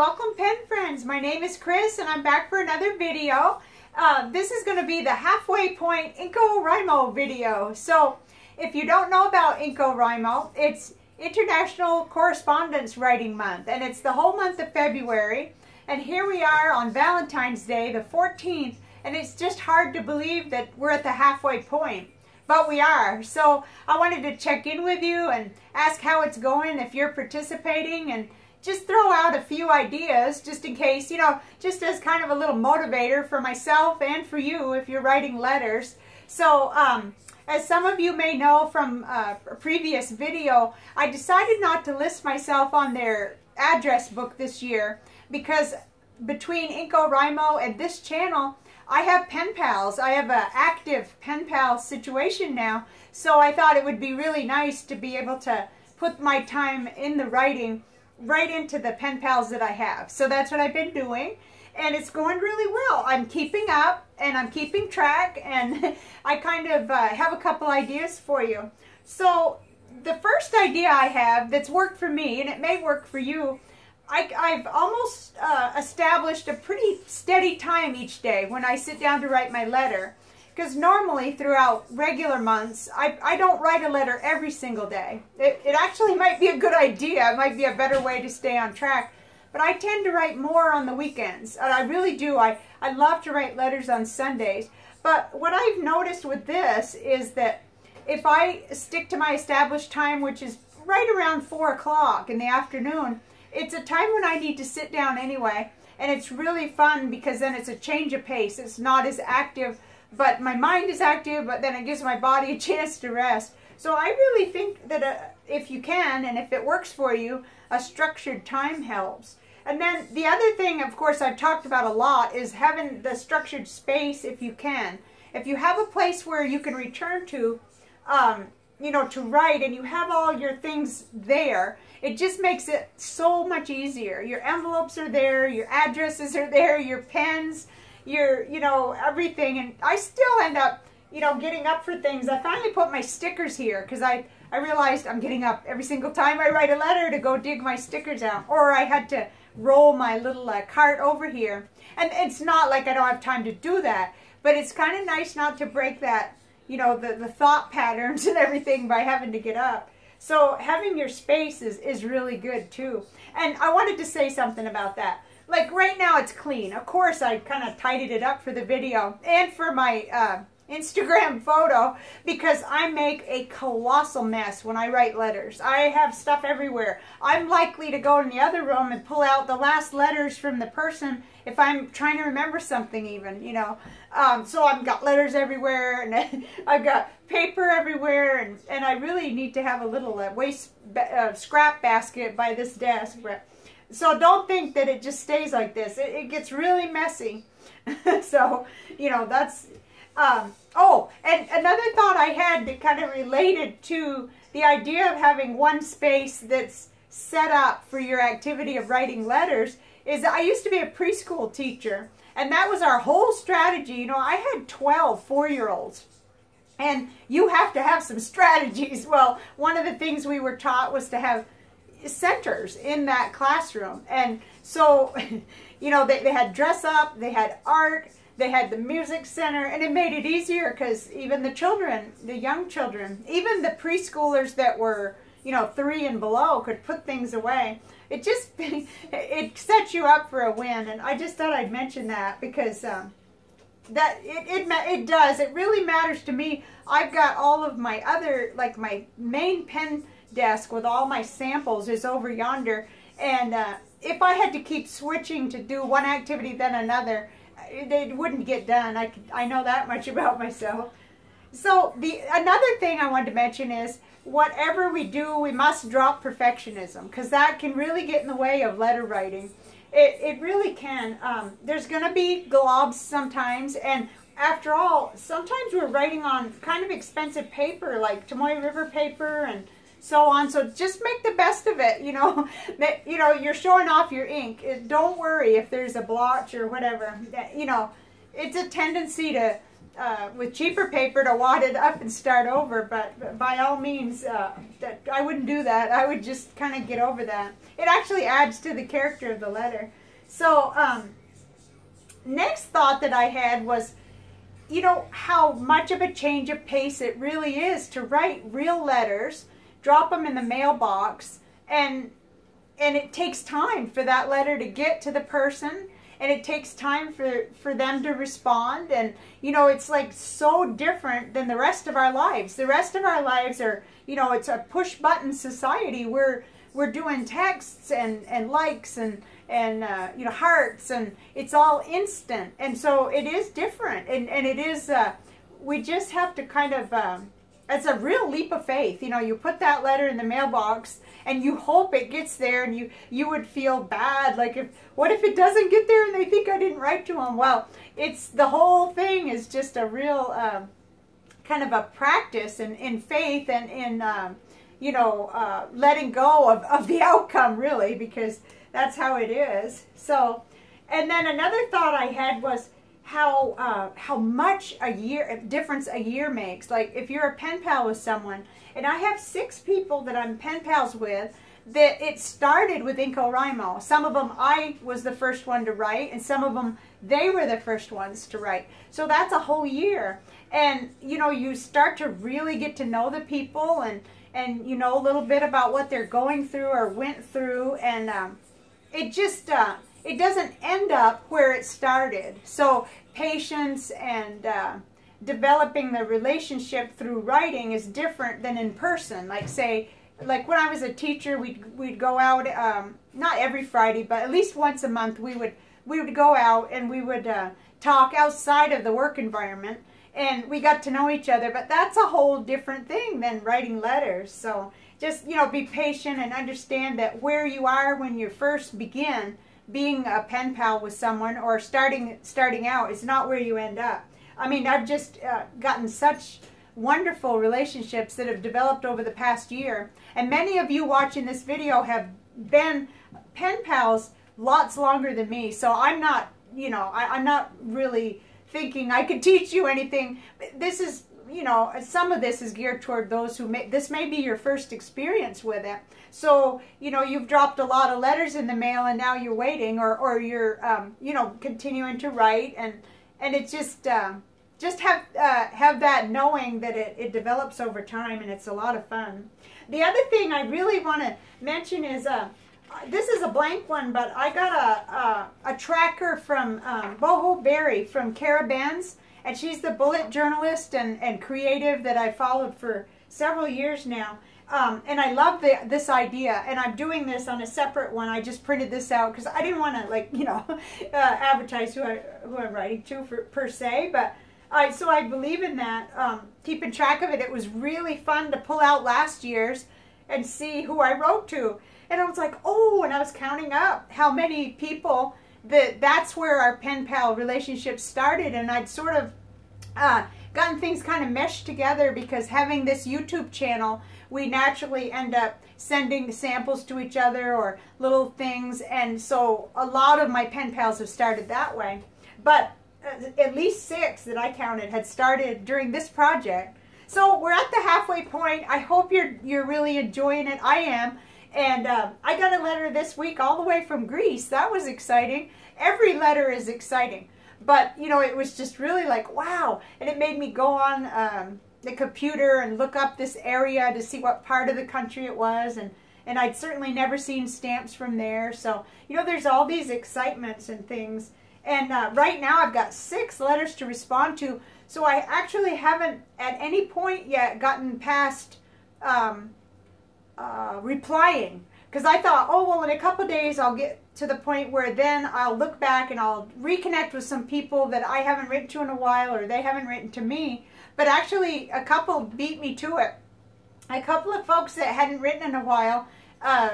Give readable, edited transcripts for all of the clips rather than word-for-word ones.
welcome pen friends. My name is Chris and I'm back for another video. This is going to be the halfway point InCoWriMo video. So if you don't know about InCoWriMo, it's International Correspondence Writing Month and it's the whole month of February. And here we are on Valentine's Day, the 14th, and it's just hard to believe that we're at the halfway point. But we are. So I wanted to check in with you and ask how it's going, if you're participating, and just throw out a few ideas just in case, just as kind of a little motivator for myself and for you if you're writing letters. So as some of you may know from a previous video, I decided not to list myself on their address book this year because between InCoWriMo and this channel, I have pen pals. I have an active pen pal situation now, so I thought it would be really nice to be able to put my time in the writing right into the pen pals that I have. So that's what I've been doing, and it's going really well. I'm keeping up, and I'm keeping track, and I kind of have a couple ideas for you. So the first idea I have that's worked for me, and it may work for you, I've almost established a pretty steady time each day when I sit down to write my letter. Because normally throughout regular months, I don't write a letter every single day. It actually might be a good idea. It might be a better way to stay on track. But I tend to write more on the weekends. And I really do. I love to write letters on Sundays. But what I've noticed with this is that if I stick to my established time, which is right around 4 o'clock in the afternoon, it's a time when I need to sit down anyway. And it's really fun because then it's a change of pace. It's not as active, but my mind is active, but then it gives my body a chance to rest. So I really think that if you can, and if it works for you, a structured time helps. And then the other thing, of course, I've talked about a lot is having the structured space if you can. If you have a place where you can return to, to write, and you have all your things there, it just makes it so much easier. Your envelopes are there, your addresses are there, your pens, your, everything. And I still end up, getting up for things. I finally put my stickers here because I realized I'm getting up every single time I write a letter to go dig my stickers out. Or I had to roll my little cart over here. And it's not like I don't have time to do that, but it's kind of nice not to break that, the thought patterns and everything by having to get up. So having your space is really good too. And I wanted to say something about that. Like right now it's clean. Of course I kind of tidied it up for the video and for my Instagram photo because I make a colossal mess when I write letters. I have stuff everywhere. I'm likely to go in the other room and pull out the last letters from the person if I'm trying to remember something even, So I've got letters everywhere and I've got paper everywhere and I really need to have a little waste scrap basket by this desk. So don't think that it just stays like this. It gets really messy. So, that's... oh, and another thought I had that kind of related to the idea of having one space that's set up for your activity of writing letters is that I used to be a preschool teacher, and that was our whole strategy. I had 12 4-year-olds, and you have to have some strategies. Well, one of the things we were taught was to have centers in that classroom, and so they had dress up, they had art, they had the music center, and it made it easier because even the children, the young children, even the preschoolers that were 3 and below could put things away. It just it sets you up for a win, and I just thought I'd mention that because that it does. It really matters to me. I've got all of my other, like my main pen desk with all my samples is over yonder, and if I had to keep switching to do one activity then another, it wouldn't get done. I know that much about myself. So another thing I wanted to mention is whatever we do, we must drop perfectionism because that can really get in the way of letter writing. It really can. There's going to be globs sometimes, and after all, sometimes we're writing on kind of expensive paper like Tomoe River paper and so on. So just make the best of it. You're showing off your ink. Don't worry if there's a blotch or whatever. It's a tendency to with cheaper paper to wad it up and start over, but by all means, that I wouldn't do that. I would just kind of get over that. It actually adds to the character of the letter. So, next thought that I had was, you know, how much of a change of pace it really is to write real letters, drop them in the mailbox, and it takes time for that letter to get to the person, and it takes time for them to respond. And, you know, it's like so different than the rest of our lives. The rest of our lives are, you know, it's a push-button society. We're doing texts and likes and you know, hearts, and it's all instant. And so it is different. And it is, we just have to kind of, it's a real leap of faith. You know, you put that letter in the mailbox and you hope it gets there, and you would feel bad. Like, what if it doesn't get there and they think I didn't write to them? Well, it's, the whole thing is just a real kind of a practice in faith and in, you know, letting go of the outcome, really, because that's how it is. So, and then another thought I had was how much difference a year makes. Like, if you're a pen pal with someone, and I have 6 people that I'm pen pals with, that it started with InCoWriMo. Some of them I was the first one to write, and some of them they were the first ones to write. So that's a whole year. And, you know, you start to really get to know the people, and you know a little bit about what they're going through or went through, and it just, it doesn't end up where it started. So patience and developing the relationship through writing is different than in person. Like, say, like when I was a teacher, we'd go out, not every Friday, but at least once a month we would go out and we would talk outside of the work environment, and we got to know each other. But that's a whole different thing than writing letters. So just, you know, be patient and understand that where you are when you first begin being a pen pal with someone, or starting out, is not where you end up. I mean, I've just gotten such wonderful relationships that have developed over the past year. And many of you watching this video have been pen pals lots longer than me. So I'm not, you know, I'm not really thinking I could teach you anything. This is, you know, some of this is geared toward those who this may be your first experience with it. So, you know, you've dropped a lot of letters in the mail, and now you're waiting, or you're, you know, continuing to write, and it's just have that knowing that it develops over time, and it's a lot of fun. The other thing I really want to mention is, this is a blank one, but I got a tracker from Boho Berry from Caravans, and she's the bullet journalist and creative that I followed for several years now. And I love this idea, and I'm doing this on a separate one. I just printed this out because I didn't want to, like, you know, advertise who I'm writing to per se, but so I believe in that, keeping track of it. It was really fun to pull out last year's and see who I wrote to, and I was like, oh, and I was counting up how many people that's where our pen pal relationship started, and I'd sort of gotten things kind of meshed together, because having this YouTube channel, we naturally end up sending samples to each other or little things, and so a lot of my pen pals have started that way. But at least 6 that I counted had started during this project. So we're at the halfway point. I hope you're really enjoying it. I am. And I got a letter this week all the way from Greece. That was exciting. Every letter is exciting. But, you know, it was just really like, wow. And it made me go on the computer and look up this area to see what part of the country it was. And I'd certainly never seen stamps from there. So, you know, there's all these excitements and things. And right now I've got 6 letters to respond to. So I actually haven't at any point yet gotten past replying. Because I thought, oh, well, in a couple days I'll get to the point where then I'll look back and I'll reconnect with some people that I haven't written to in a while, or they haven't written to me. But actually, a couple beat me to it. A couple of folks that hadn't written in a while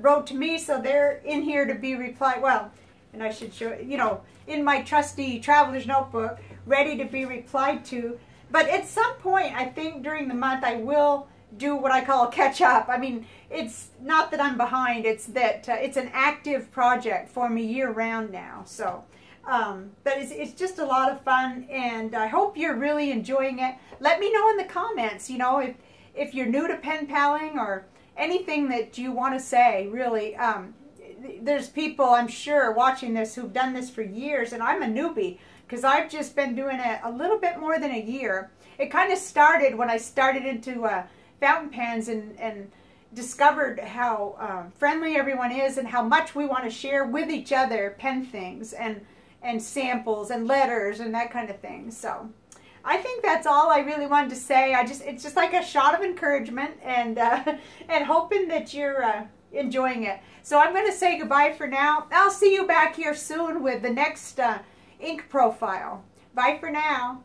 wrote to me, so they're in here to be replied. Well, and I should show, you know, in my trusty traveler's notebook, ready to be replied to. But at some point, I think during the month, I will do what I call catch up. I mean, it's not that I'm behind, it's that it's an active project for me year round now. So But it's just a lot of fun, and I hope you're really enjoying it. Let me know in the comments, you know, if you're new to pen paling or anything that you want to say, really. There's people, I'm sure, watching this who've done this for years, and I'm a newbie because I've just been doing it a little bit more than a year. It kind of started when I started into fountain pens and discovered how friendly everyone is and how much we want to share with each other pen things and samples and letters and that kind of thing. So I think that's all I really wanted to say. It's just like a shot of encouragement and and hoping that you're enjoying it. So I'm going to say goodbye for now. I'll see you back here soon with the next ink profile. Bye for now.